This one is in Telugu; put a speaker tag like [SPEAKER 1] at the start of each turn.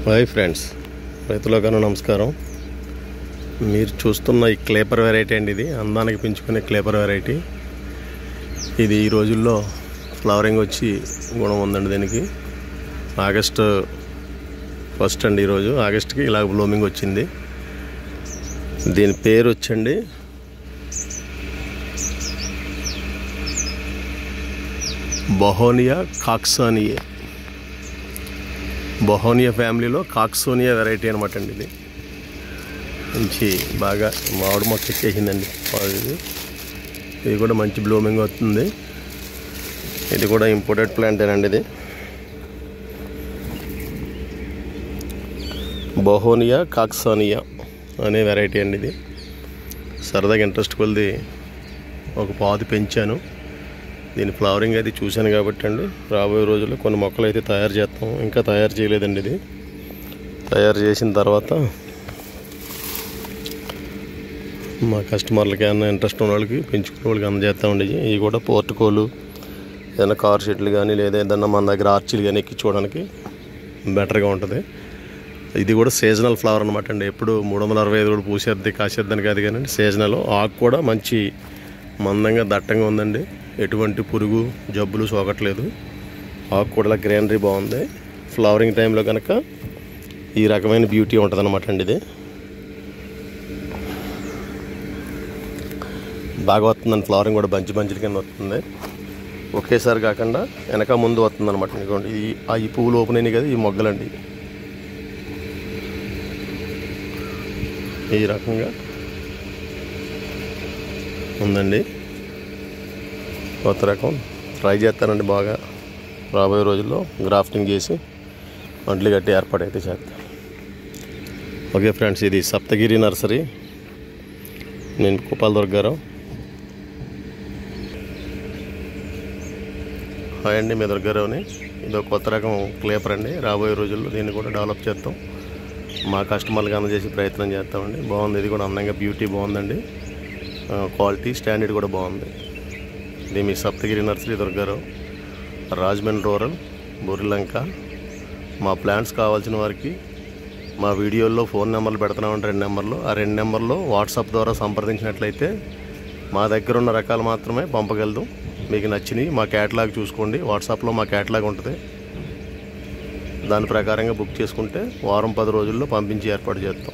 [SPEAKER 1] హాయ్ ఫ్రెండ్స్, రైతులకు నమస్కారం. మీరు చూస్తున్న ఈ క్లేపర్ వెరైటీ అండి. ఇది అందానికి పెంచుకునే క్లేపర్ వెరైటీ. ఇది ఈ రోజుల్లో ఫ్లవరింగ్ వచ్చి గుణం ఉందండి. దీనికి ఆగస్టు 1 అండి. ఈరోజు ఆగస్టుకి ఇలా బ్లూమింగ్ వచ్చింది. దీని పేరు వచ్చండి బొహోనియా కాక్సానియే. బొహోనియా ఫ్యామిలీలో కాక్సోనియా వెరైటీ అనమాట అండి. ఇది మంచి బాగా మామిడి మొక్క ఎక్కేసిందండి. ఇది కూడా మంచి బ్లూమింగ్ అవుతుంది. ఇది కూడా ఇంపోర్టెడ్ ప్లాంటేనండి. ఇది బొహోనియా కాక్సానియా అనే వెరైటీ అండి. ఇది సరదాగా ఇంట్రెస్ట్ కొలిది ఒక పాదు పెంచాను. దీని ఫ్లవరింగ్ అయితే చూశాను కాబట్టి అండి, రాబోయే రోజుల్లో కొన్ని మొక్కలు అయితే తయారు చేస్తాం. ఇంకా తయారు చేయలేదండి. ఇది తయారు చేసిన తర్వాత మా కస్టమర్లకి ఏమైనా ఇంట్రెస్ట్ ఉన్న వాళ్ళకి పెంచుకునే వాళ్ళకి అందజేస్తామండి. ఇవి కూడా పోర్టుకోలు, ఏదైనా కార్ షెడ్లు కానీ లేదా ఏదన్నా మన దగ్గర ఆర్చీలు కానీ ఎక్కించుకోవడానికి బెటర్గా ఉంటుంది. ఇది కూడా సీజనల్ ఫ్లవర్ అనమాట అండి. ఎప్పుడు 365 కూడా పూసేద్ది కాసేద్దని కాదు కానీ సీజనల్. ఆకు కూడా మంచి మందంగా దట్టంగా ఉందండి. ఎటువంటి పురుగు జబ్బులు సోకట్లేదు. ఆకు కూడా గ్రీనరీ బాగుంది. ఫ్లవరింగ్ టైంలో కనుక ఈ రకమైన బ్యూటీ ఉంటుంది అనమాట అండి. ఇది బాగా వస్తుందండి. ఫ్లవరింగ్ కూడా బంచి కింద వస్తుంది. ఒకేసారి కాకుండా వెనక ముందు వస్తుంది అనమాట. ఇదిగోండి, ఈ పువ్వులు ఓపెన్ అయినాయి కదా, ఈ మొగ్గలండి. ఈ రకంగా ఉందండి. కొత్త రకం ట్రై చేస్తానండి. బాగా రాబోయే రోజుల్లో గ్రాఫ్టింగ్ చేసి అంట్లు కట్టి ఏర్పాటు అయితే చేస్తాను. ఓకే ఫ్రెండ్స్, ఇది సప్తగిరి నర్సరీ. నేను కుపాల దుర్గారావు. హాయ్ అండి, మీ దుర్గారావుని. ఇది ఒక కొత్త రకం క్లేపర్ అండి. రాబోయే రోజుల్లో దీన్ని కూడా డెవలప్ చేస్తాం. మా కస్టమర్లకు అందజేసి ప్రయత్నం చేస్తామండి. బాగుంది. ఇది కూడా అందంగా బ్యూటీ బాగుందండి. క్వాలిటీ స్టాండర్డ్ కూడా బాగుంది. ఇది మీ సప్తగిరి నర్సరీ దుర్గారావు, రాజమండ్రి రూరల్, బుర్రిలంక. మా ప్లాంట్స్ కావాల్సిన వారికి మా వీడియోల్లో ఫోన్ నెంబర్లు పెడుతున్నామంటే 2 నెంబర్లు. ఆ 2 నెంబర్లో వాట్సాప్ ద్వారా సంప్రదించినట్లయితే మా దగ్గర ఉన్న రకాలు మాత్రమే పంపగలదు. మీకు నచ్చినవి మా క్యాటలాగ్ చూసుకోండి. వాట్సాప్లో మా క్యాటలాగ్ ఉంటుంది. దాని ప్రకారంగా బుక్ చేసుకుంటే వారం 10 రోజుల్లో పంపించి ఏర్పాటు చేస్తాం.